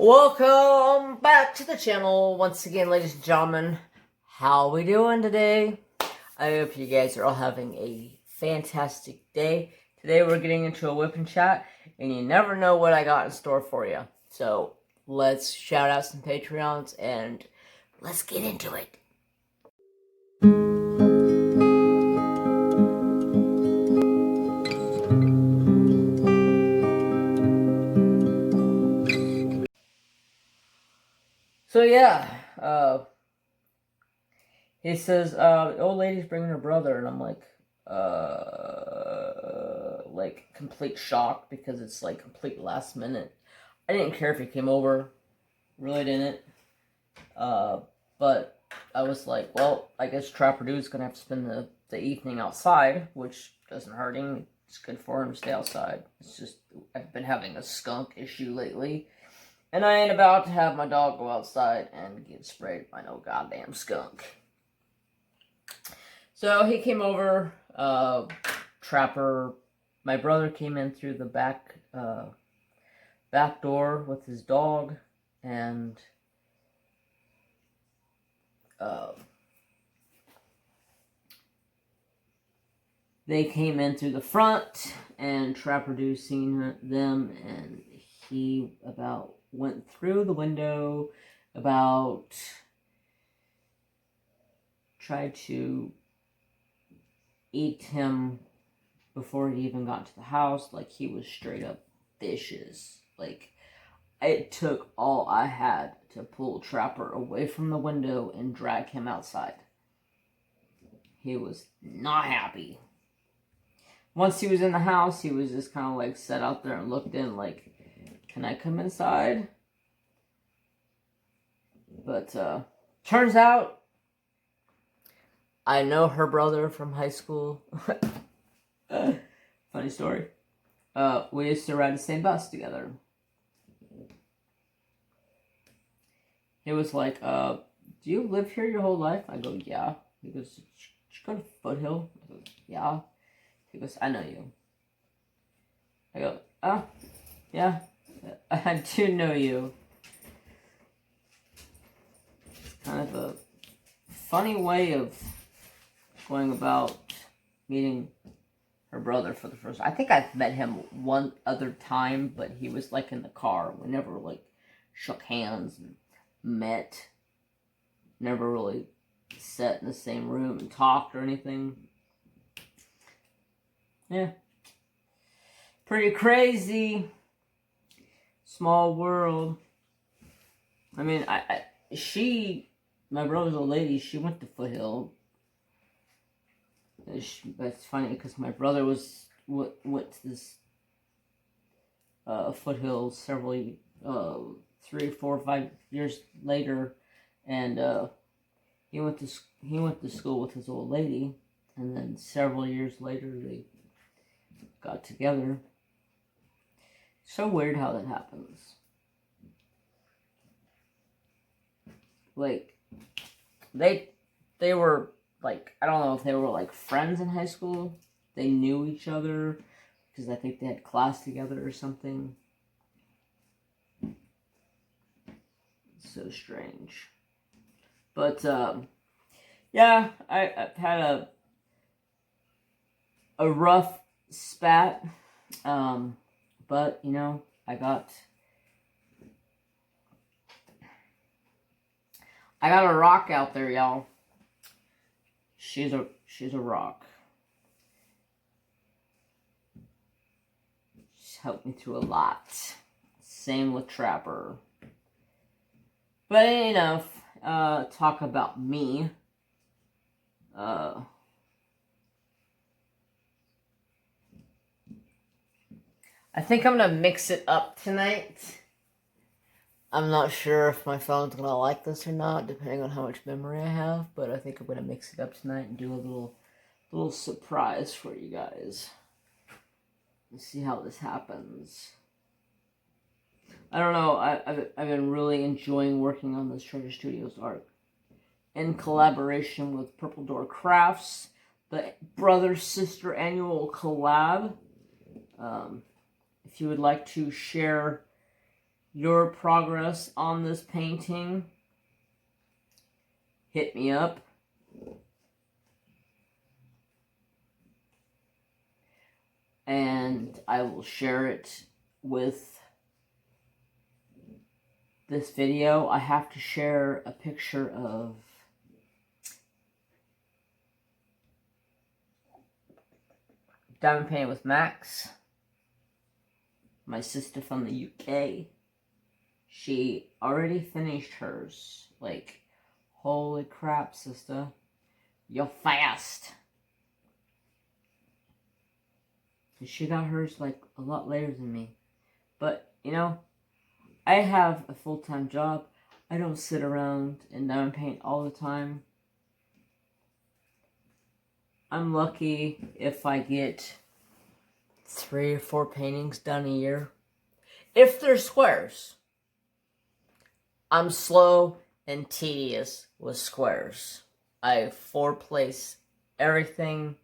Welcome back to the channel once again, ladies and gentlemen. How we doing today? I hope you guys are all having a fantastic day. Today we're getting into a whipping chat, and you never know what I got in store for you. So let's shout out some Patreons and let's get into it. So yeah, he says, the old lady's bringing her brother, and I'm like, complete shock, because it's, like, complete last minute. I didn't care if he came over, really didn't, but I was like, well, I guess Trapper Dude's gonna have to spend the evening outside, which doesn't hurt him. It's good for him to stay outside. It's just, I've been having a skunk issue lately. And I ain't about to have my dog go outside and get sprayed by no goddamn skunk. So he came over, Trapper, my brother came in through the back door with his dog, and they came in through the front, and Trapper Dude seen them, and he went through the window, tried to eat him before he even got to the house. Like, he was straight up vicious. Like, it took all I had to pull Trapper away from the window and drag him outside. He was not happy. Once he was in the house, he was just kind of like sat out there and looked in like, can I come inside? But turns out I know her brother from high school. Funny story. We used to ride the same bus together. He was like, do you live here your whole life? I go, yeah. He goes, did you go to Foothill? I go, yeah. He goes, I know you. I go, oh, yeah. I do know you. Kind of a funny way of going about meeting her brother for the first time. I think I've met him one other time, but he was like in the car. We never like shook hands and met. Never really sat in the same room and talked or anything. Yeah. Pretty crazy. Small world. I mean, my brother's old lady, she went to Foothill. That's funny, because my brother went to this Foothill several, 3, 4, 5 years later, and he went to school with his old lady, and then several years later they got together. So weird how that happens. Like, they were, like, I don't know if they were, like, friends in high school. They knew each other, because I think they had class together or something. So strange. But, yeah, I've had a rough spat, but, you know, I got a rock out there, y'all. She's a rock. She's helped me through a lot. Same with Trapper. But enough talk about me. I think I'm gonna mix it up tonight. I'm not sure if my phone's gonna like this or not, depending on how much memory I have, but I think I'm gonna mix it up tonight and do a little surprise for you guys. Let's see how this happens. I don't know, I've been really enjoying working on this Treasure Studios art. In collaboration with Purple Door Crafts, the brother-sister annual collab. If you would like to share your progress on this painting, hit me up. And I will share it with this video. I have to share a picture of Diamond Painting with Max, my sister from the UK. She already finished hers. Like, holy crap, sister. You're fast. She got hers, like, a lot later than me. But, you know, I have a full-time job. I don't sit around and diamond paint all the time. I'm lucky if I get 3 or 4 paintings done a year. If they're squares. I'm slow and tedious with squares. I 4-place everything.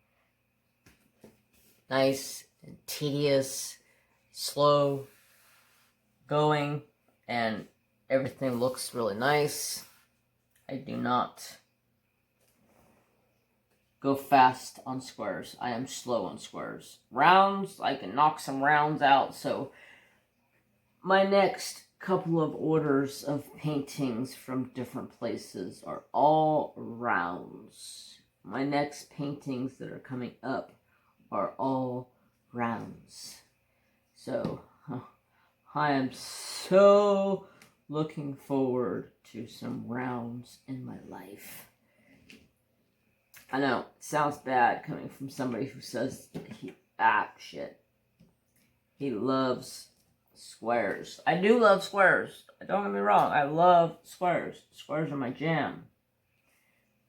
Nice and tedious, slow going, and everything looks really nice. I do not go fast on squares. I am slow on squares. Rounds, I can knock some rounds out. So my next couple of orders of paintings from different places are all rounds. My next paintings that are coming up are all rounds. So I am so looking forward to some rounds in my life. I know, it sounds bad coming from somebody who says he loves squares. I do love squares. Don't get me wrong. I love squares. Squares are my jam.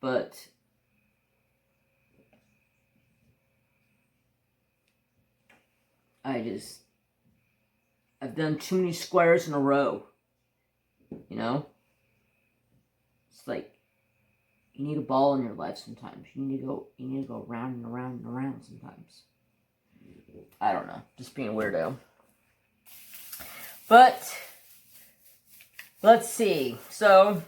But I've done too many squares in a row. You know? It's like, you need a ball in your life sometimes. You need to go round and around and around sometimes. I don't know. Just being a weirdo. But let's see. So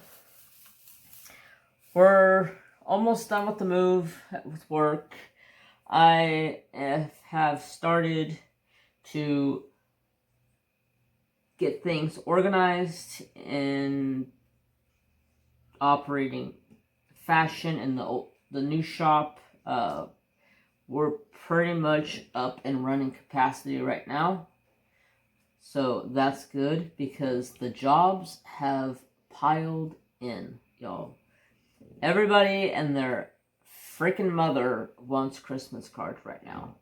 we're almost done with the move with work. I have started to get things organized and operating fashion in the new shop. We're pretty much up and running capacity right now. So that's good because the jobs have piled in, y'all. Everybody and their freaking mother wants Christmas cards right now.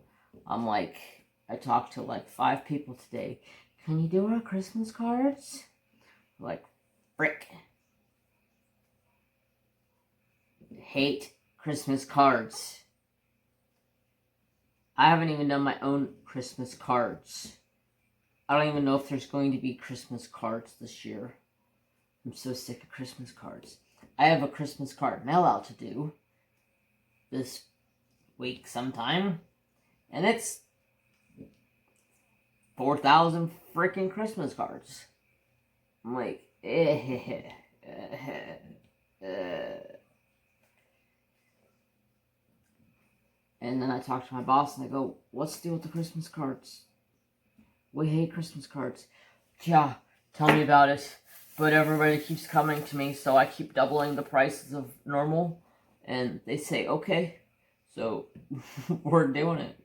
I talked to like 5 people today. Can you do our Christmas cards? Like, frick. Hate Christmas cards. I haven't even done my own Christmas cards. I don't even know if there's going to be Christmas cards this year. I'm so sick of Christmas cards. I have a Christmas card mail out to do this week sometime. And it's 4,000 freaking Christmas cards. I'm like, And then I talk to my boss and I go, what's the deal with the Christmas cards? We hate Christmas cards. Yeah, tell me about it. But everybody keeps coming to me, so I keep doubling the prices of normal. And they say, okay. So, we're doing it.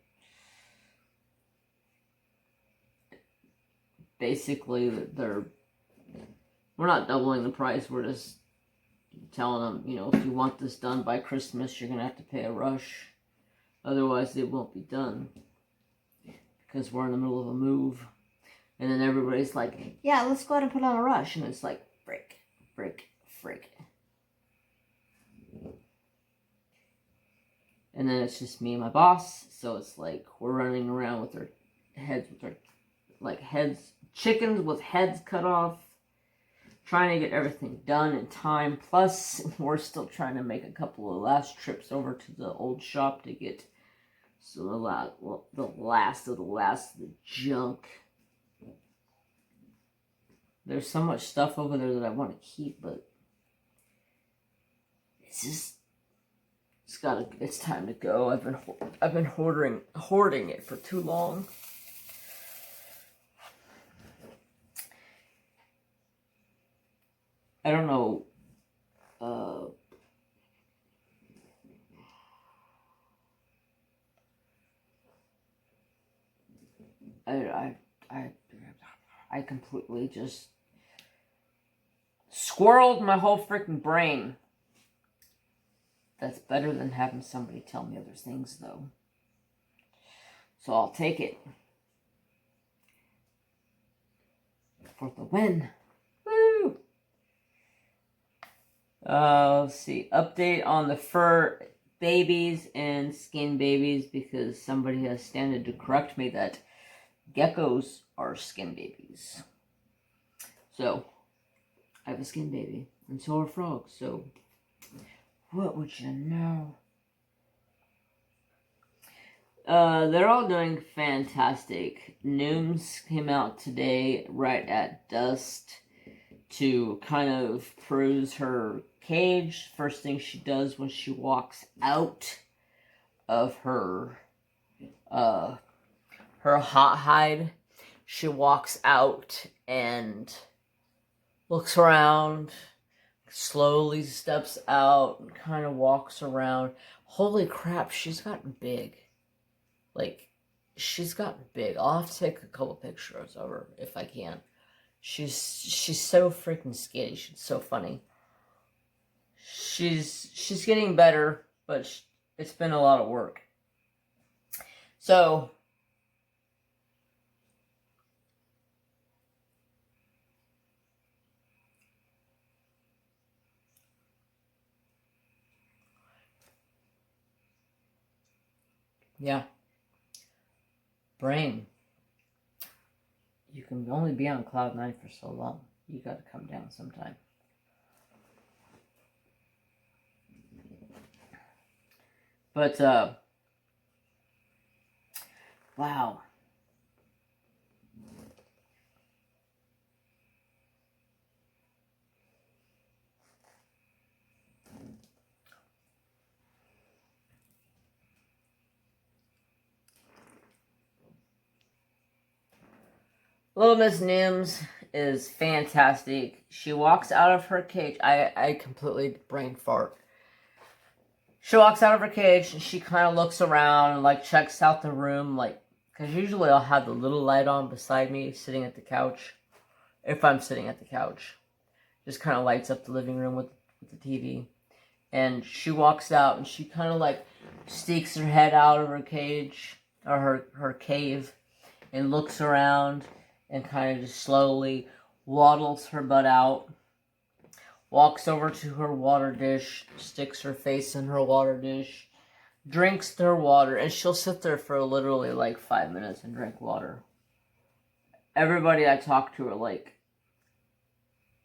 Basically, we're not doubling the price. We're just telling them, you know, if you want this done by Christmas, you're going to have to pay a rush. Otherwise, it won't be done. Because we're in the middle of a move. And then everybody's like, yeah, let's go ahead and put on a rush. And it's like, frick, frick, frick. And then it's just me and my boss. So it's like, we're running around with our heads, chickens with heads cut off. Trying to get everything done in time. Plus, we're still trying to make a couple of last trips over to the old shop to get the last of the junk. There's so much stuff over there that I want to keep, but it's just, it's time to go. I've been hoarding it for too long. I don't know. I completely just squirreled my whole freaking brain. That's better than having somebody tell me other things, though. So I'll take it. For the win. Woo! Let's see. Update on the fur babies and skin babies, because somebody has standed to correct me that geckos are skin babies. So, I have a skin baby. And so are frogs. So, what would you know? They're all doing fantastic. Nooms came out today right at dusk to kind of peruse her cage. First thing she does when she walks out of her hot hide, she walks out and looks around, slowly steps out, and kind of walks around. Holy crap, she's gotten big. Like, she's gotten big. I'll have to take a couple pictures of her if I can. She's so freaking skinny. She's so funny. She's getting better, but it's been a lot of work. So, yeah. Brain. You can only be on cloud 9 for so long. You got to come down sometime. But, wow. Little Miss Nims is fantastic. She walks out of her cage. I completely brain fart. She walks out of her cage and she kind of looks around and like checks out the room, like, because usually I'll have the little light on beside me sitting at the couch. If I'm sitting at the couch. Just kind of lights up the living room with the TV. And she walks out and she kind of like sticks her head out of her cage, or her cave, and looks around and kind of just slowly waddles her butt out, walks over to her water dish, sticks her face in her water dish, drinks her water, and she'll sit there for literally like 5 minutes and drink water. Everybody I talk to are like,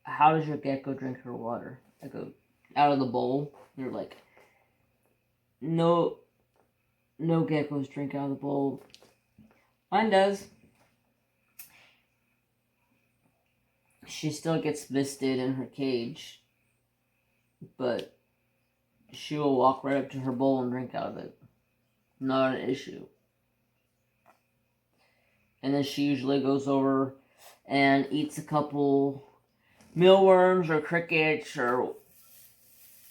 how does your gecko drink her water? I go, out of the bowl. They're like, no geckos drink out of the bowl. Mine does. She still gets misted in her cage, but she will walk right up to her bowl and drink out of it. Not an issue. And then she usually goes over and eats a couple mealworms or crickets or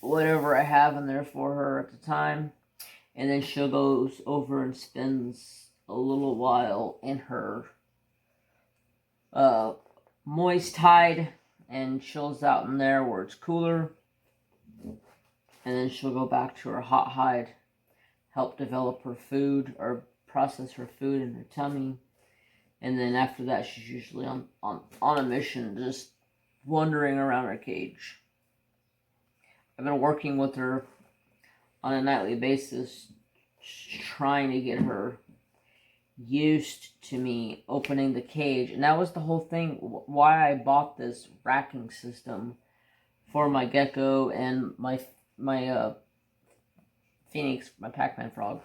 whatever I have in there for her at the time. And then she goes over and spends a little while in her moist hide and chills out in there where it's cooler. And then she'll go back to her hot hide, help develop her food or process her food in her tummy. And then after that, she's usually on a mission, just wandering around her cage. I've been working with her on a nightly basis, trying to get her used to me opening the cage. And that was the whole thing, why I bought this racking system for my gecko and my Phoenix, my Pac-Man frog.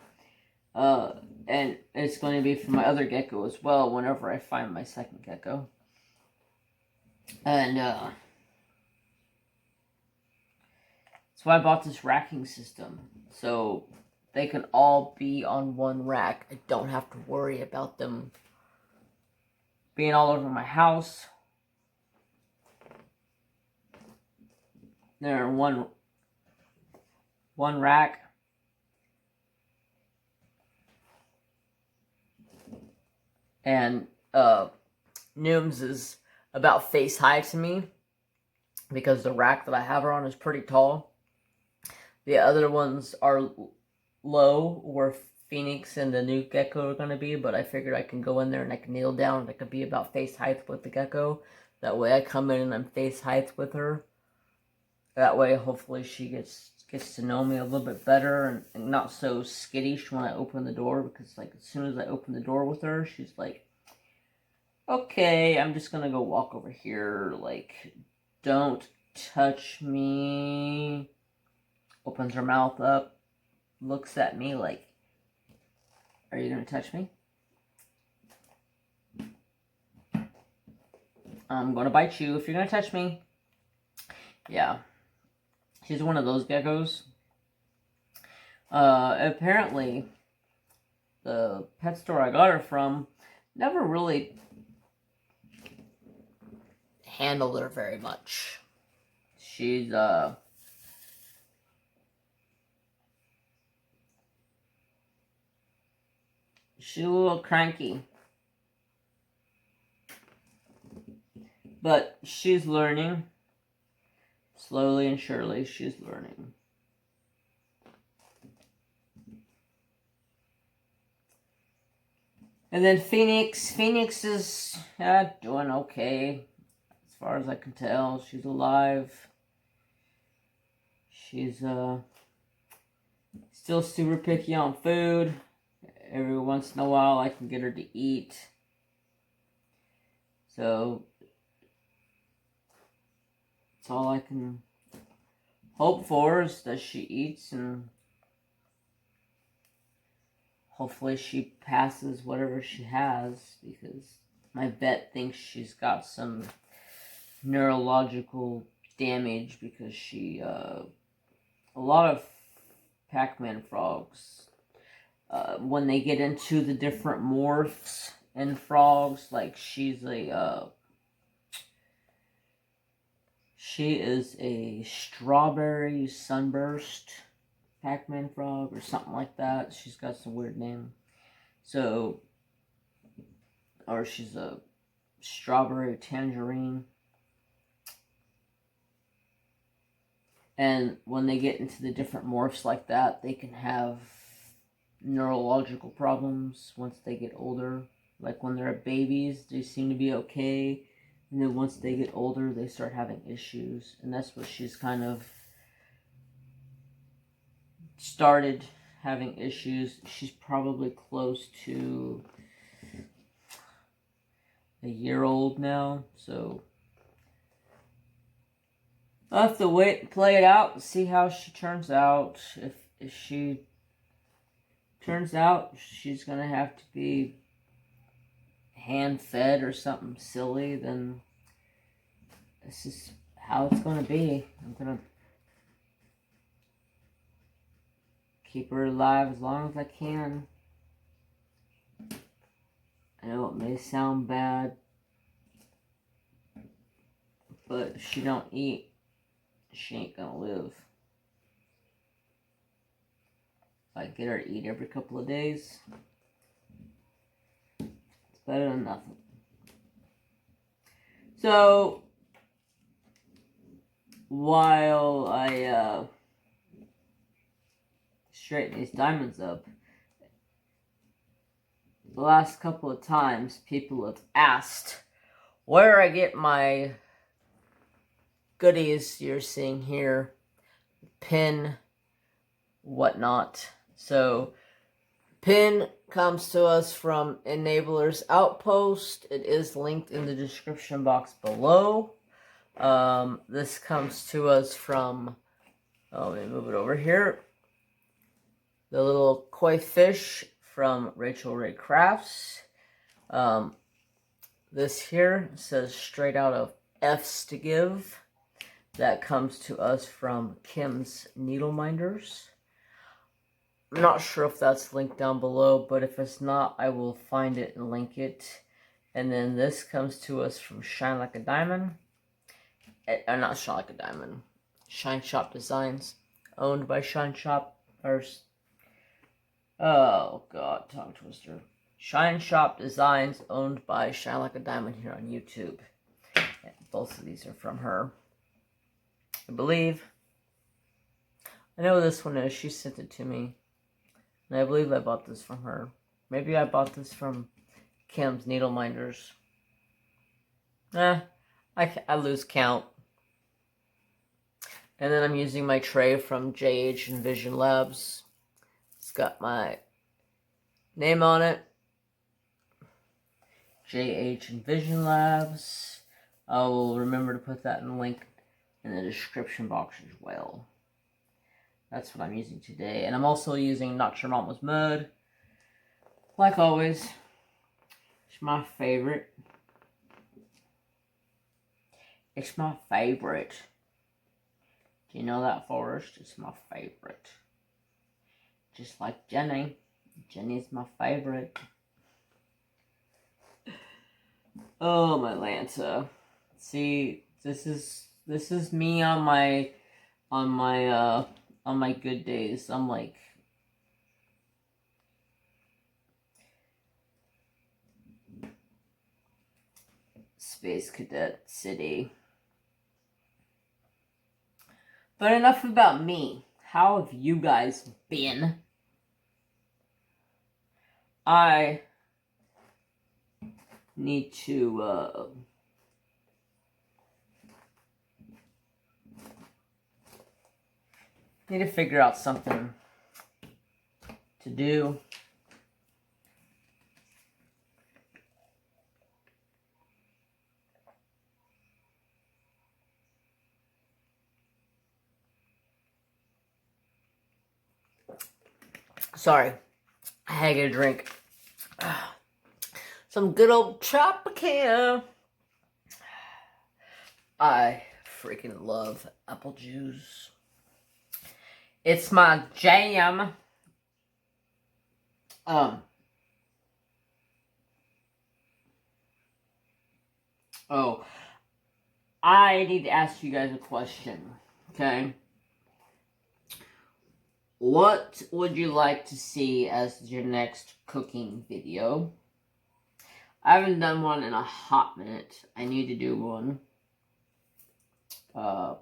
And it's going to be for my other gecko as well whenever I find my second gecko. And that's why I bought this racking system. So they can all be on one rack. I don't have to worry about them being all over my house. They're in one rack. And Nooms is about face high to me because the rack that I have her on is pretty tall. The other ones are low, where Phoenix and the new gecko are going to be, but I figured I can go in there and I can kneel down and I can be about face height with the gecko. That way I come in and I'm face height with her. That way hopefully she gets to know me a little bit better and not so skittish when I open the door, because like as soon as I open the door with her, she's like, okay, I'm just gonna go walk over here, like, don't touch me. Opens her mouth up, looks at me like, are you gonna touch me? I'm gonna bite you if you're gonna touch me. Yeah. She's one of those geckos. Apparently, the pet store I got her from never really handled her very much. She's a little cranky. But she's learning. Slowly and surely, she's learning. And then Phoenix is doing okay. As far as I can tell, she's alive. She's still super picky on food. Every once in a while I can get her to eat. So that's all I can hope for, is that she eats, and hopefully she passes whatever she has, because my vet thinks she's got some neurological damage, because she, a lot of Pac-Man frogs, when they get into the different morphs in frogs, like she is a strawberry sunburst Pac-Man frog or something like that. She's got some weird name. So, or she's a strawberry tangerine. And when they get into the different morphs like that, they can have neurological problems once they get older. Like when they're babies, they seem to be okay. And then once they get older, they start having issues. And that's what she's kind of started having issues. She's probably close to a year old now. So I'll have to wait and play it out and see how she turns out. If she turns out she's going to have to be hand-fed or something silly, then this is how it's going to be. I'm going to keep her alive as long as I can. I know it may sound bad, but if she don't eat, she ain't going to live. If I get her to eat every couple of days, it's better than nothing. So, while I straighten these diamonds up, the last couple of times people have asked where I get my goodies you're seeing here, pin, whatnot. So, pin comes to us from Enablers Outpost. It is linked in the description box below. This comes to us from, let me move it over here, the little koi fish from Rachel Ray Crafts. This here says straight out of F's to give. That comes to us from Kim's Needle Minders. I'm not sure if that's linked down below, but if it's not, I will find it and link it. And then this comes to us from Shine Like a Diamond. Not Shine Like a Diamond. Shineshopdesigns, owned by oh god, tongue twister. Shineshopdesigns, owned by Shine Like a Diamond here on YouTube. And both of these are from her, I believe. I know this one is. She sent it to me. And I believe I bought this from her. Maybe I bought this from Kim's Needle Minders. I lose count. And then I'm using my tray from JH and Vision Labs. It's got my name on it. JH and Vision Labs. I will remember to put that in the link in the description box as well. That's what I'm using today. And I'm also using Notcha Momma's Mud. Like always. It's my favorite. It's my favorite. Do you know that, Forrest? It's my favorite. Just like Jene. Jene's my favorite. Oh, my Lanta. See, this is me on my good days. I'm like Space Cadet City. But enough about me. How have you guys been? I need to figure out something to do. Sorry, I had to get a drink. Some good old Tropicana. I freaking love apple juice. It's my jam. Oh, I need to ask you guys a question, okay? What would you like to see as your next cooking video? I haven't done one in a hot minute. I need to do one. I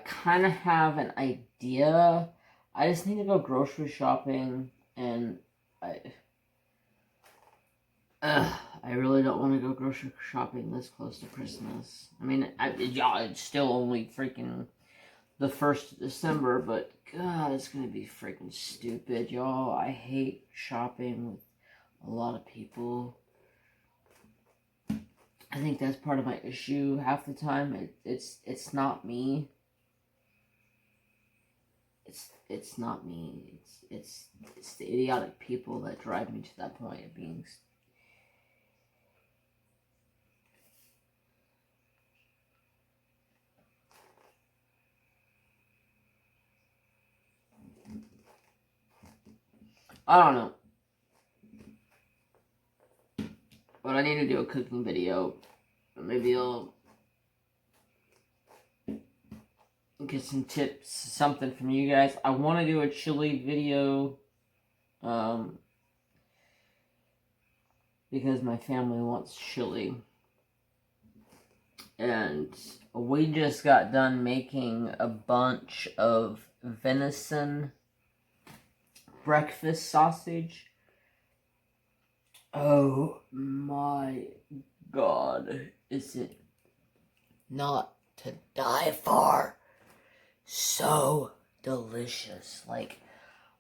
kind of have an idea. I just need to go grocery shopping, and I really don't want to go grocery shopping this close to Christmas. I mean, it's still only freaking the 1st of December, but God, it's going to be freaking stupid, y'all. I hate shopping with a lot of people. I think that's part of my issue half the time. It's not me. It's not me. It's the idiotic people that drive me to that point of being. I don't know. But I need to do a cooking video. Maybe I'll get some tips, something from you guys. I want to do a chili video. Because my family wants chili. And we just got done making a bunch of venison breakfast sausage. Oh my God, is it not to die for? So delicious. Like,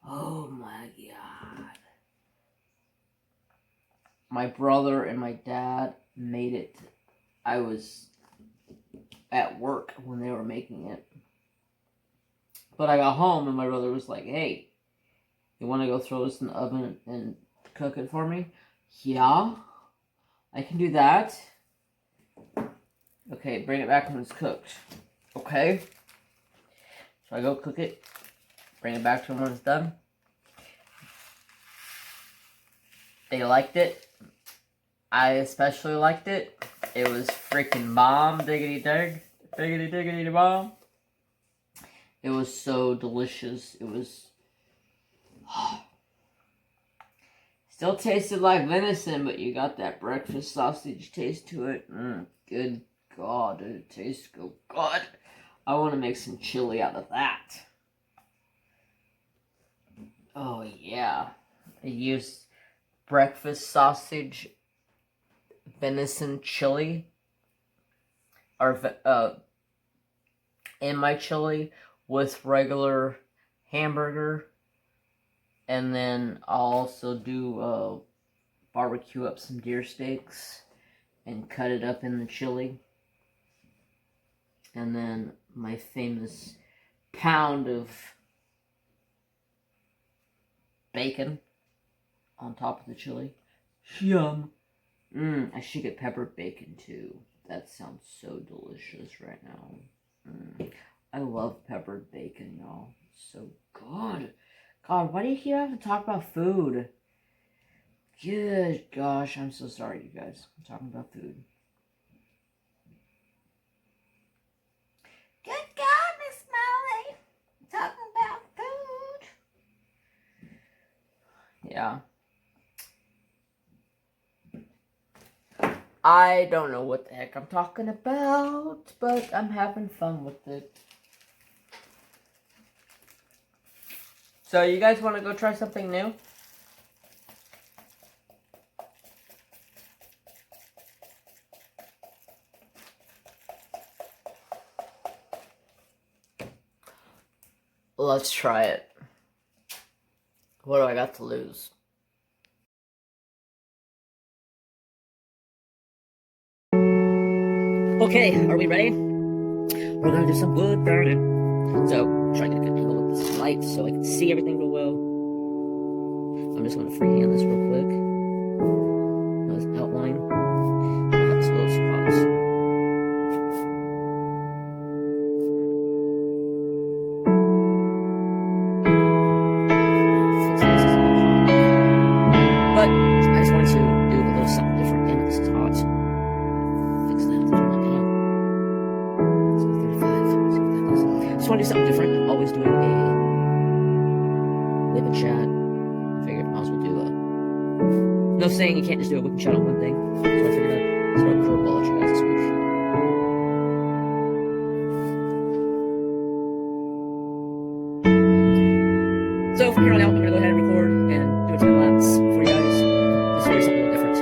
oh my God. My brother and my dad made it. I was at work when they were making it. But I got home and my brother was like, hey, you want to go throw this in the oven and cook it for me? Yeah. I can do that. Okay, bring it back when it's cooked. Okay. So I go cook it. Bring it back to them when it's done. They liked it. I especially liked it. It was freaking bomb. Diggity dig. Diggity diggity bomb. It was so delicious. It was... Still tasted like venison, but you got that breakfast sausage taste to it. Good God, it tastes so good. I want to make some chili out of that. Oh yeah. I used breakfast sausage venison chili. Or in my chili with regular hamburger. And then I'll also do barbecue up some deer steaks and cut it up in the chili. And then my famous pound of bacon on top of the chili. Yum. I should get peppered bacon too. That sounds so delicious right now. I love peppered bacon, y'all. It's so good. God, why do you keep having to talk about food? Good gosh, I'm so sorry, you guys. I'm talking about food. Good God, Miss Molly. I'm talking about food. Yeah. I don't know what the heck I'm talking about, but I'm having fun with it. So, you guys want to go try something new? Let's try it. What do I got to lose? Okay, are we ready? We're gonna do some wood burning. So, try to get a good angle with this light so I can see everything real well. I'm just gonna freehand this real quick. Nice outline. I have this little spots. But I just wanted to do a little something different. Damn it, this is hot. Fix that. Turn that down. Let's go 35. See what that does. Just want to do something different. I'm always doing a whip and chat. I figured I might as well do a... No saying you can't just do a whip and chat on one thing. So I figured I'd throw a curveball at you guys this week. So from here on out, I'm going to go ahead and record and do a time lapse for you guys. Just to do something a little different.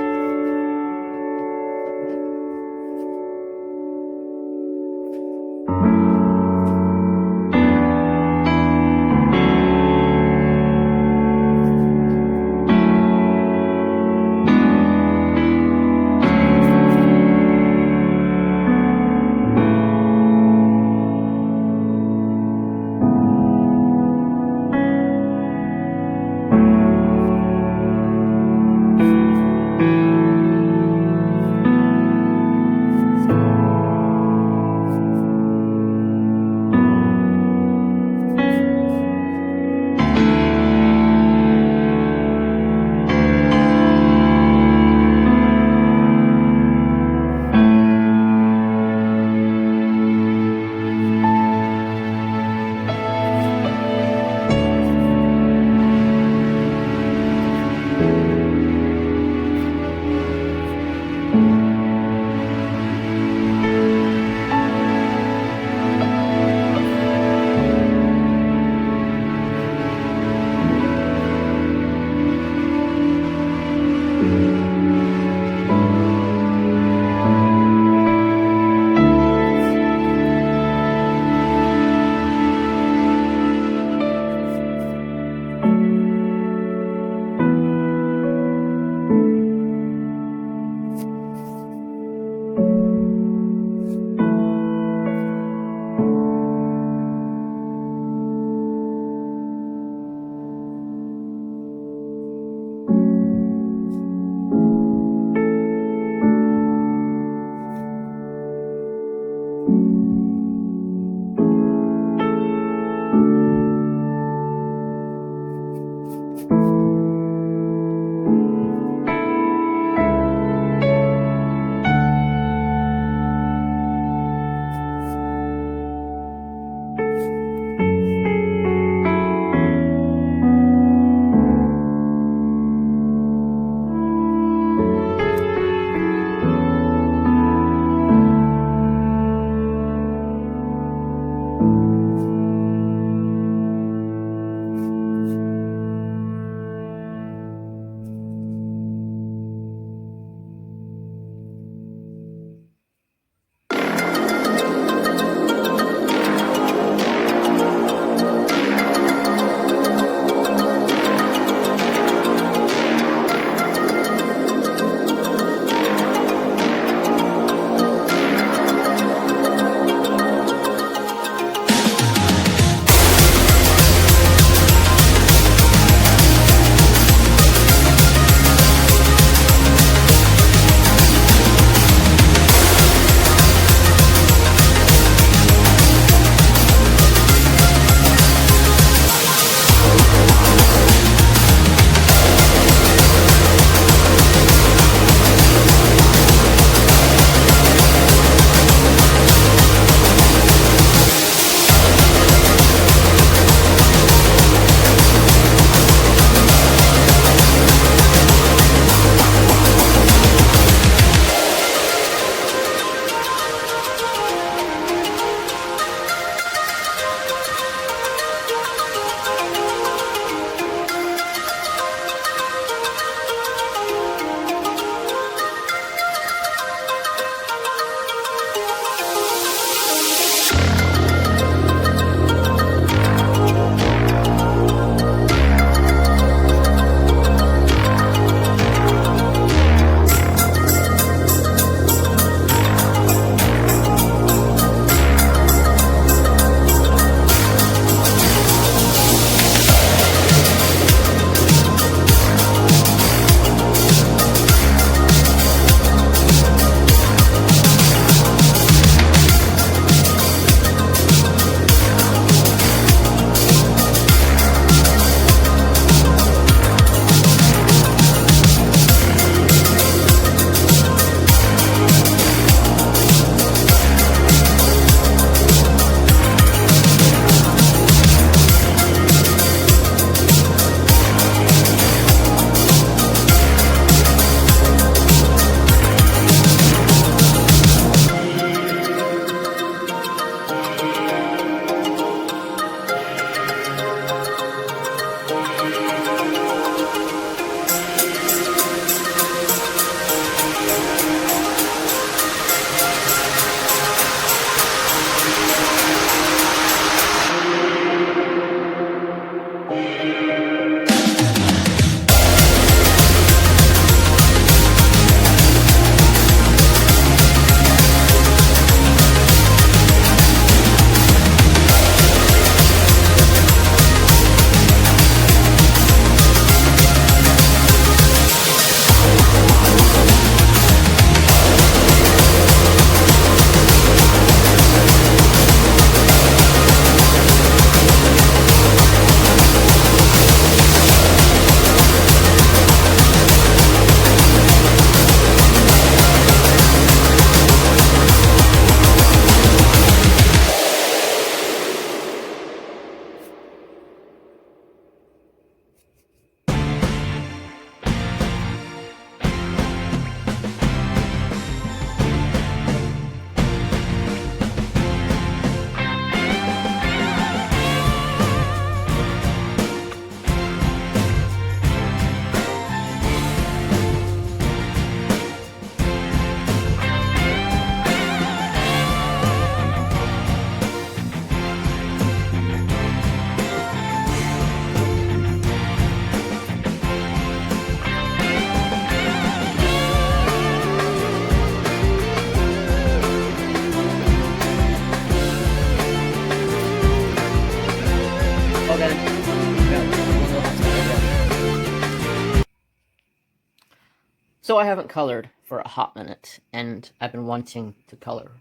So I haven't colored for a hot minute, and I've been wanting to color.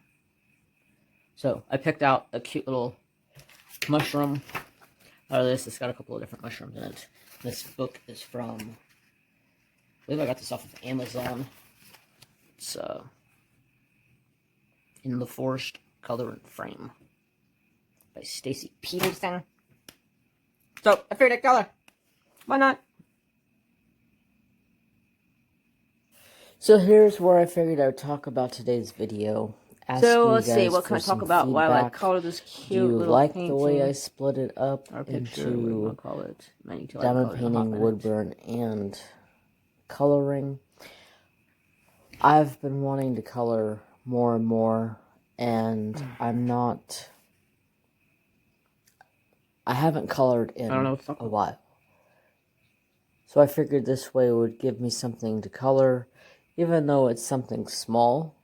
So I picked out a cute little mushroom out of this. It's got a couple of different mushrooms in it. This book is from, I believe I got this off of Amazon. It's In the Forest Color and Frame by Stacy Peterson. So I figured I'd color. Why not? So here's where I figured I would talk about today's video. So let's see, what can I talk about while I color this cute little painting? Do you like the way I split it up into diamond painting, wood burn, and coloring? I've been wanting to color more and more, and I haven't colored in a while. So I figured this way would give me something to color, even though it's something small,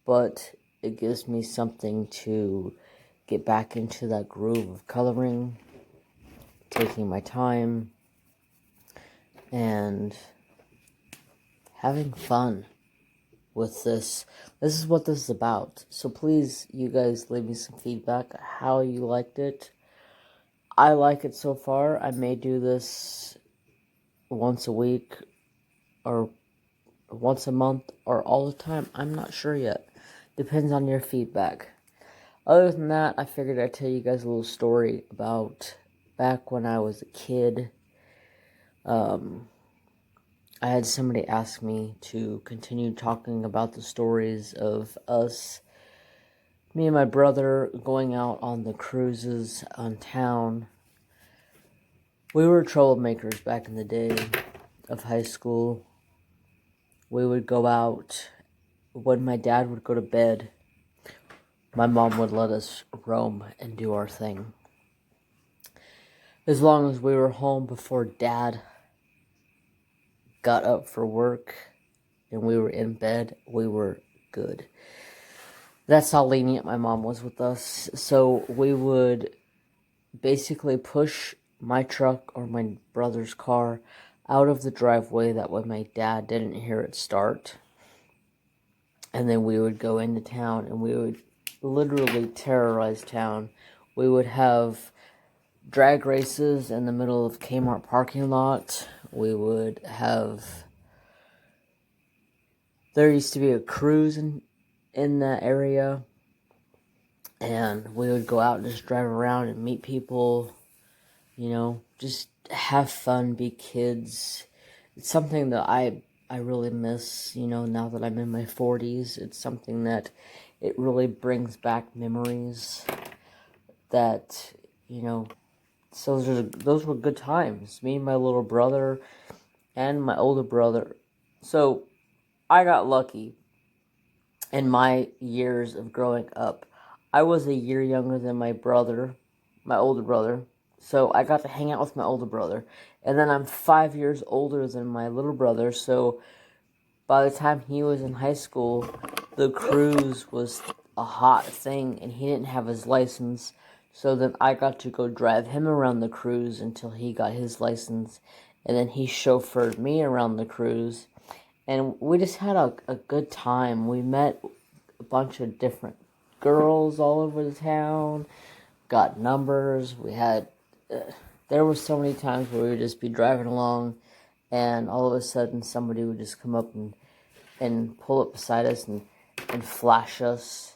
but it gives me something to get back into that groove of coloring, taking my time, and having fun with this. This is what this is about. So please, you guys, leave me some feedback how you liked it. I like it so far. I may do this once a week, or once a month, or all the time. I'm not sure yet. Depends on your feedback. Other than that, I figured I'd tell you guys a little story about back when I was a kid. I had somebody ask me to continue talking about the stories of us, me and my brother, going out on the cruises on town. We were troublemakers back in the day of high school. We would go out. When my dad would go to bed, my mom would let us roam and do our thing. As long as we were home before Dad got up for work and we were in bed, we were good. That's how lenient my mom was with us. So we would basically push my truck or my brother's car out of the driveway. That way my dad didn't hear it start. And then we would go into town and we would literally terrorize town. We would have drag races in the middle of Kmart parking lot. We would have... There used to be a cruise in that area. And we would go out and just drive around and meet people. You know, just have fun, be kids. It's something that I really miss, you know, now that I'm in my 40s. It's something that it really brings back memories that, you know, so those were good times. Me and my little brother and my older brother. So I got lucky in my years of growing up. I was a year younger than my brother, my older brother. So I got to hang out with my older brother. And then I'm 5 years older than my little brother. So by the time he was in high school, the cruise was a hot thing. And he didn't have his license. So then I got to go drive him around the cruise until he got his license. And then he chauffeured me around the cruise. And we just had a good time. We met a bunch of different girls all over the town. Got numbers. We had... there were so many times where we would just be driving along, and all of a sudden somebody would just come up and pull up beside us and flash us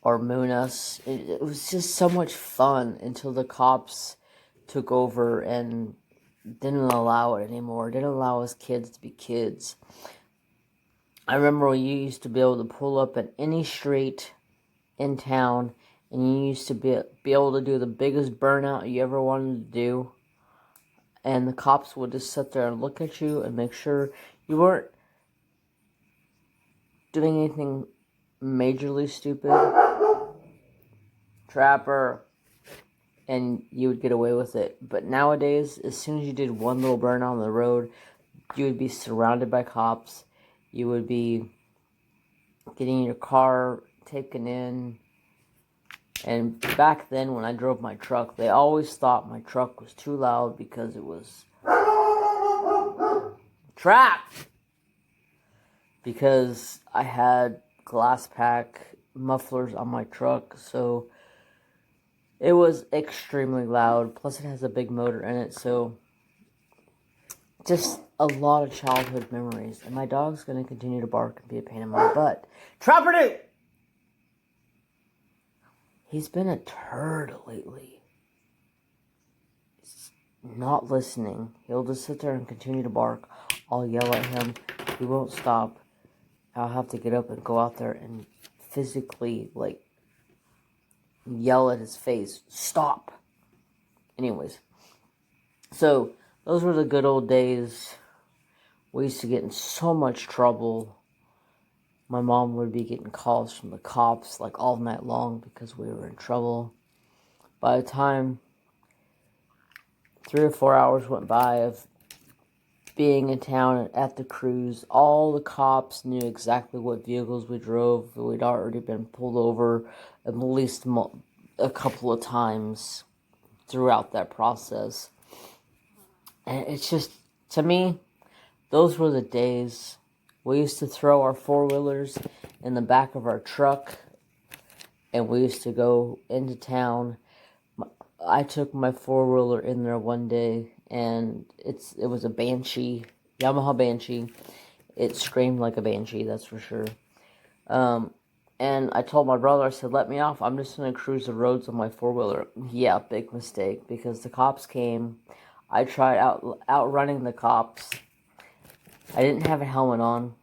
or moon us. It was just so much fun until the cops took over and didn't allow it anymore. Didn't allow us kids to be kids. I remember when you used to be able to pull up at any street in town, and you used to be able to do the biggest burnout you ever wanted to do. And the cops would just sit there and look at you and make sure you weren't doing anything majorly stupid. Trapper. And you would get away with it. But nowadays, as soon as you did one little burnout on the road, you would be surrounded by cops. You would be getting your car taken in. And back then, when I drove my truck, they always thought my truck was too loud because it was trapped. because I had glass pack mufflers on my truck, so it was extremely loud. Plus it has a big motor in it, so just a lot of childhood memories. And my dog's going to continue to bark and be a pain in my butt. Trapperdo! He's been a turd lately. He's not listening. He'll just sit there and continue to bark. I'll yell at him. He won't stop. I'll have to get up and go out there and physically, like, yell at his face. Stop! Anyways. So, those were the good old days. We used to get in so much trouble. My mom would be getting calls from the cops like all night long because we were in trouble. By the time 3 or 4 hours went by of being in town and at the cruise, all the cops knew exactly what vehicles we drove. We'd already been pulled over at least a couple of times throughout that process. And it's just, to me, those were the days. We used to throw our four-wheelers in the back of our truck, and we used to go into town. I took my four-wheeler in there one day, and it was a Banshee, Yamaha Banshee. It screamed like a Banshee, that's for sure. And I told my brother, I said, let me off. I'm just going to cruise the roads on my four-wheeler. Yeah, big mistake, because the cops came. I tried outrunning the cops. I didn't have a helmet on.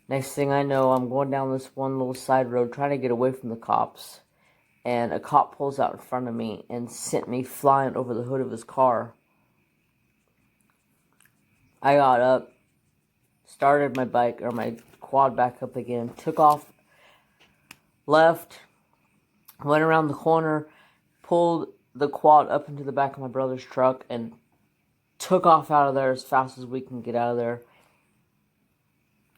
Next thing I know, I'm going down this one little side road trying to get away from the cops. And a cop pulls out in front of me and sent me flying over the hood of his car. I got up, started my bike, or my quad back up again, took off left, went around the corner, pulled the quad up into the back of my brother's truck, and took off out of there as fast as we can get out of there.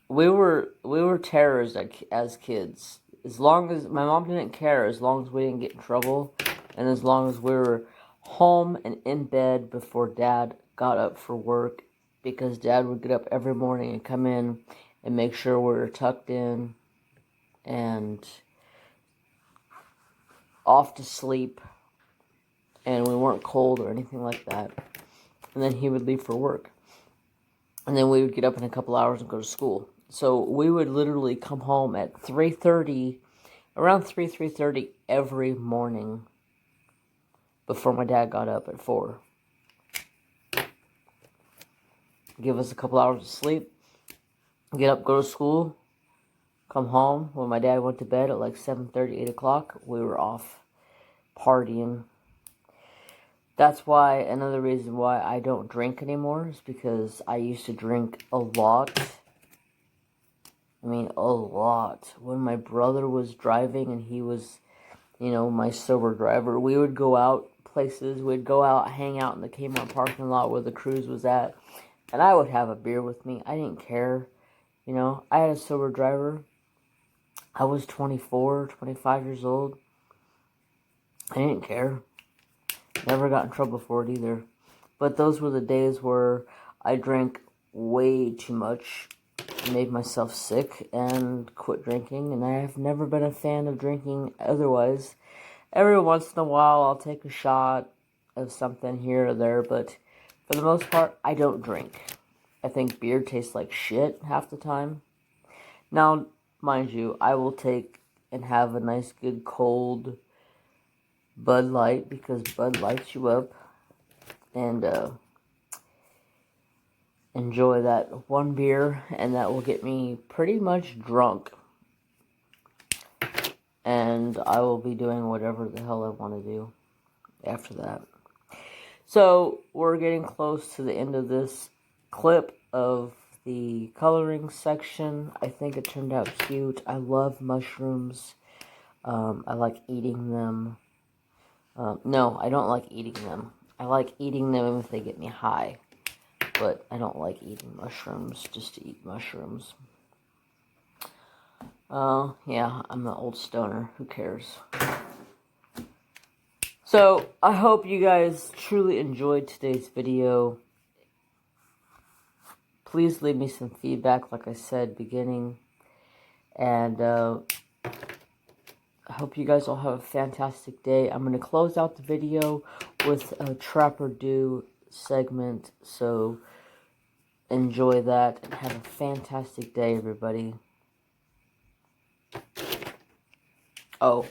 We were terrors as kids. As long as my mom didn't care, as long as we didn't get in trouble, and as long as we were home and in bed before Dad got up for work, because Dad would get up every morning and come in and make sure we were tucked in and off to sleep, and we weren't cold or anything like that. And then he would leave for work. And then we would get up in a couple hours and go to school. So we would literally come home at 3:30, around 3:30 every morning before my dad got up at 4. Give us a couple hours of sleep, get up, go to school, come home. When my dad went to bed at like 7:30, 8 o'clock, we were off partying. That's why, another reason why I don't drink anymore is because I used to drink a lot. I mean, a lot. When my brother was driving and he was, my sober driver, we would go out places. We'd go out, hang out in the Kmart parking lot where the cruise was at. And I would have a beer with me. I didn't care. I had a sober driver. I was 24, 25 years old. I didn't care. Never got in trouble for it either. But those were the days where I drank way too much, made myself sick, and quit drinking. And I have never been a fan of drinking otherwise. Every once in a while, I'll take a shot of something here or there, but for the most part, I don't drink. I think beer tastes like shit half the time. Now, mind you, I will take and have a nice, good, cold Bud Light, because Bud lights you up, and enjoy that one beer, and that will get me pretty much drunk, and I will be doing whatever the hell I want to do after that. So we're getting close to the end of this clip of the coloring section. I think it turned out cute. I love mushrooms. I like eating them. No, I don't like eating them. I like eating them if they get me high. But I don't like eating mushrooms just to eat mushrooms. Yeah, I'm an old stoner. Who cares? So, I hope you guys truly enjoyed today's video. please leave me some feedback, like I said, beginning. And I hope you guys all have a fantastic day. I'm going to close out the video with a Trap or Do segment. So enjoy that and have a fantastic day, everybody. Oh,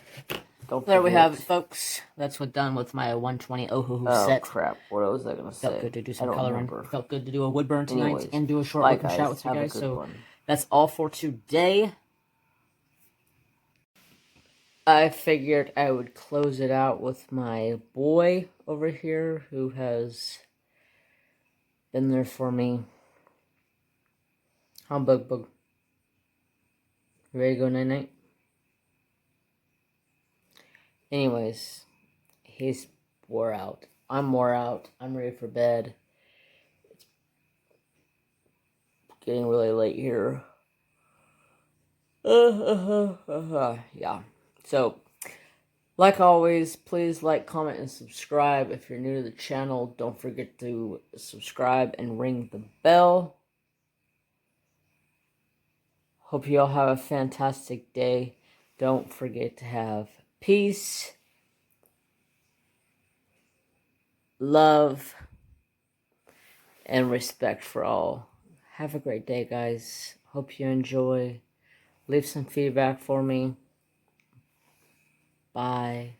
don't forget. There we have it, folks. That's what done with my 120 Ohuhu set. Oh, crap. What was I going to say? Felt good to do some coloring. Felt good to do a wood burn tonight. Anyways, and do a short bye, look and chat with you Have a guys. good So one. that's all for today. I figured I would close it out with my boy over here who has been there for me. Humbug bug. You ready to go night-night? Anyways, he's wore out. I'm wore out. I'm ready for bed. It's getting really late here. Yeah. So, like always, please like, comment, and subscribe. If you're new to the channel, don't forget to subscribe and ring the bell. Hope you all have a fantastic day. Don't forget to have peace, love, and respect for all. Have a great day, guys. Hope you enjoy. Leave some feedback for me. Bye.